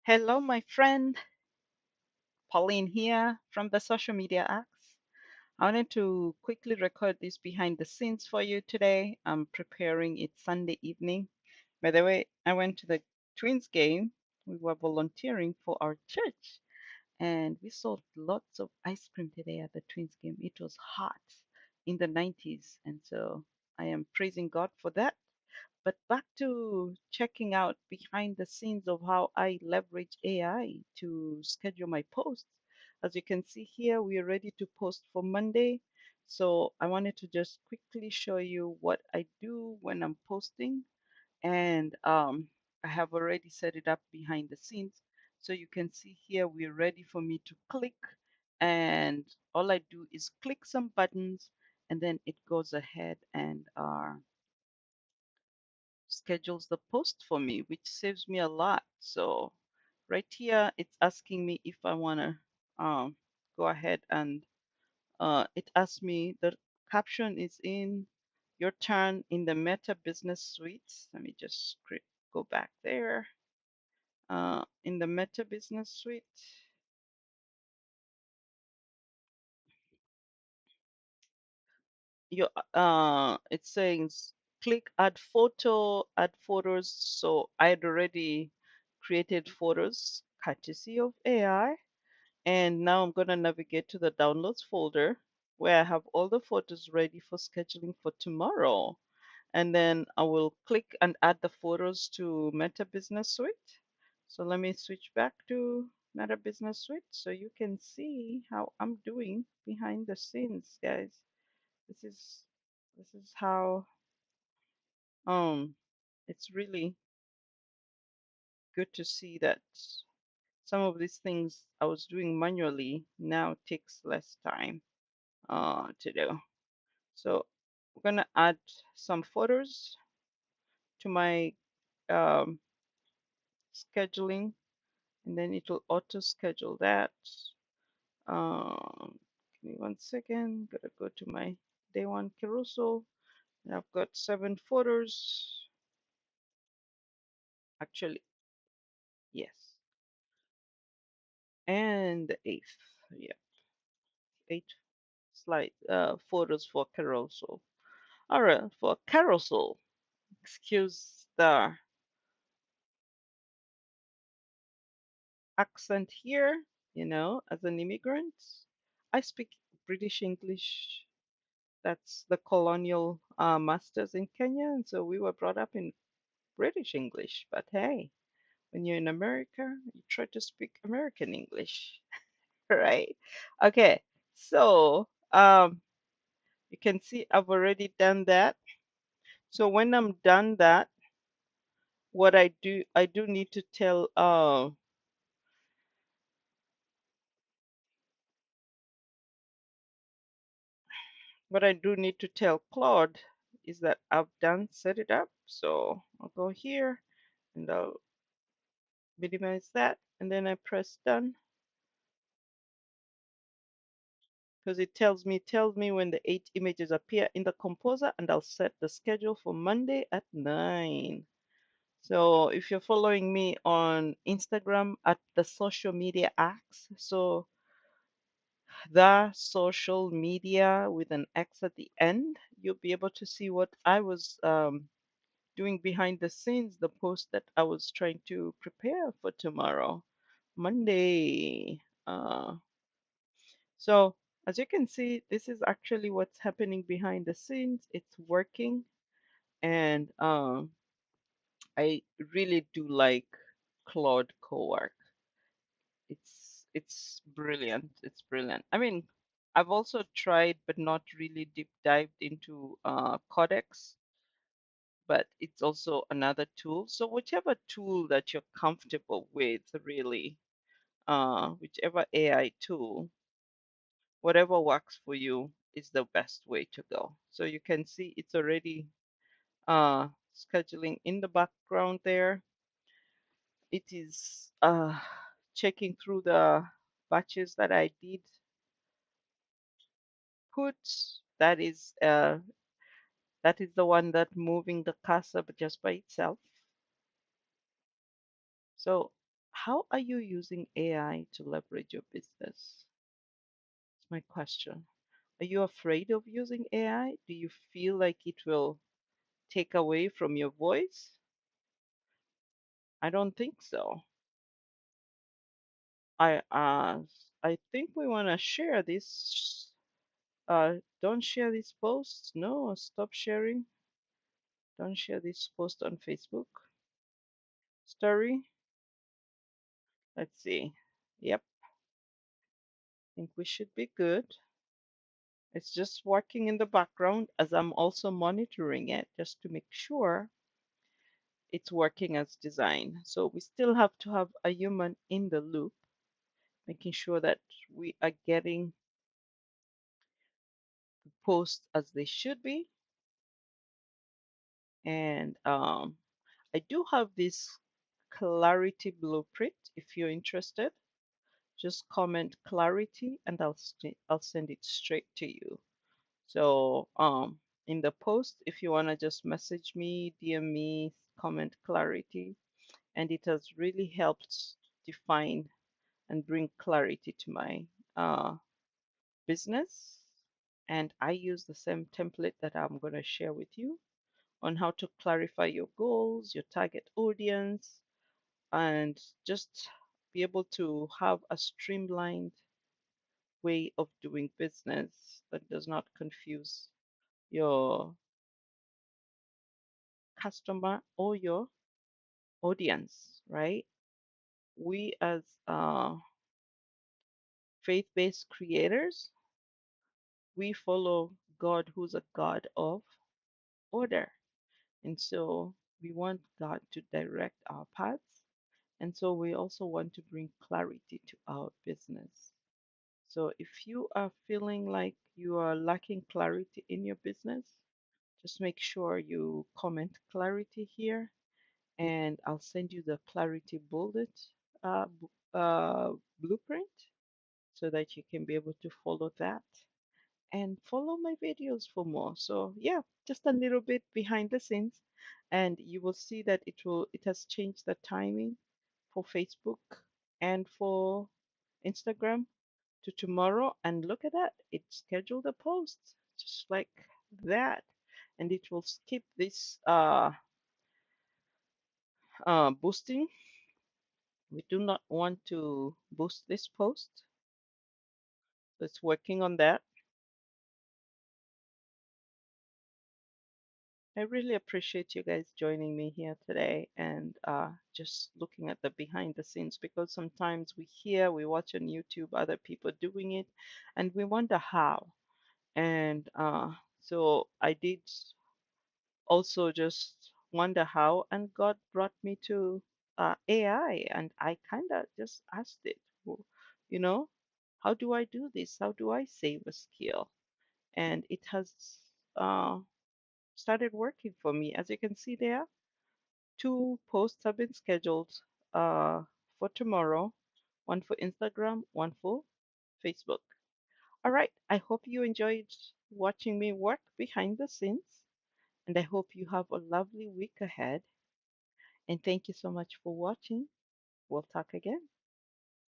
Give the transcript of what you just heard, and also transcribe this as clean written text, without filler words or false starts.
Hello, my friend. Pauline here from the Social Media Acts. I wanted to quickly record this behind the scenes for you today. I'm preparing it Sunday evening. By the way, I went to the Twins game. We were volunteering for our church, and we sold lots of ice cream today at the Twins game. It was hot in the 90s, and so I am praising God for that. But back to checking out behind the scenes of how I leverage AI to schedule my posts. As you can see here, we are ready to post for Monday. So I wanted to just quickly show you what I do when I'm posting. And I have already set it up behind the scenes. So you can see here, we're ready for me to click. And all I do is click some buttons, and then it goes ahead and schedules the post for me, which saves me a lot. So right here, it's asking me if I want to go ahead and it asks me the caption is in your turn in the Meta Business Suite. Let me just go back there. In the Meta Business Suite, you it's saying click add photo, add photos. So I'd already created photos courtesy of AI. And now I'm going to navigate to the downloads folder where I have all the photos ready for scheduling for tomorrow. And then I will click and add the photos to Meta Business Suite. So let me switch back to Meta Business Suite so you can see how I'm doing behind the scenes, guys. This is this is how it's really good to see that some of these things I was doing manually now takes less time to do. So we're gonna add some photos to my um, scheduling, and then it will auto schedule that. Give me 1 second. Gotta go to my day one carousel. And I've got 7 photos. Actually, yes, and the 8th. Yeah, 8 slide photos for carousel. All right, for carousel. Excuse the accent here, as an immigrant. I speak British English. That's the colonial masters in Kenya. And so we were brought up in British English. But hey, when you're in America, you try to speak American English, right? Okay, so you can see I've already done that. So when I'm done that, what I do need to tell what I do need to tell Claude is that I've done set it up. So I'll go here and I'll minimize that, and then I press done because it tells me when the 8 images appear in the composer, and I'll set the schedule for Monday at 9. So if you're following me on Instagram at the social media acts, so the social media with an X at the end, you'll be able to see what I was doing behind the scenes, the post that I was trying to prepare for tomorrow, Monday. So as you can see, this is actually what's happening behind the scenes. It's working, and I really do like Claude Cowork. It's brilliant. It's brilliant. I mean, I've also tried, but not really deep dived into Codex, but it's also another tool. So whichever tool that you're comfortable with, really, whichever AI tool, whatever works for you is the best way to go. So you can see it's already scheduling in the background there. It is checking through the batches that I did put. That is uh, that is the one that moving the cursor just by itself. So How are you using AI to leverage your business? That's my question. Are you afraid of using AI? Do you feel like it will take away from your voice? I don't think so. I uh I think we want to share this. Don't share this post. No, stop sharing. Don't share this post on Facebook story. Let's see. Yep, I think we should be good. It's just working in the background as I'm also monitoring it just to make sure it's working as designed. So we still have to have a human in the loop, making sure that we are getting posts as they should be. And I do have this clarity blueprint if you're interested. Just comment clarity and I'll send it straight to you. So in the post, if you want to just message me, DM me, comment clarity, and it has really helped define and bring clarity to my business. And I use the same template that I'm going to share with you on how to clarify your goals, your target audience, and just be able to have a streamlined way of doing business that does not confuse your customer or your audience, right? We as faith-based creators, we follow God who's a God of order. And so we want God to direct our paths. And so we also want to bring clarity to our business. So if you are feeling like you are lacking clarity in your business, just make sure you comment clarity here and I'll send you the clarity bullet blueprint so that you can be able to follow that and follow my videos for more. So yeah, just a little bit behind the scenes and you will see that it has changed the timing for Facebook and for Instagram to tomorrow. And look at that, it scheduled a post just like that. And it will skip this boosting. We do not want to boost this post. So it's working on that. I really appreciate you guys joining me here today and just looking at the behind the scenes because sometimes we hear, we watch on YouTube other people doing it and we wonder how. And so I did also just wonder how, and God brought me to AI and I kind of just asked it, you know, how do I do this? How do I save a skill? And it has uh, started working for me. As you can see there, two posts have been scheduled uh, for tomorrow, one for Instagram, one for Facebook. All right, I hope you enjoyed watching me work behind the scenes, and I hope you have a lovely week ahead. And thank you so much for watching. We'll talk again.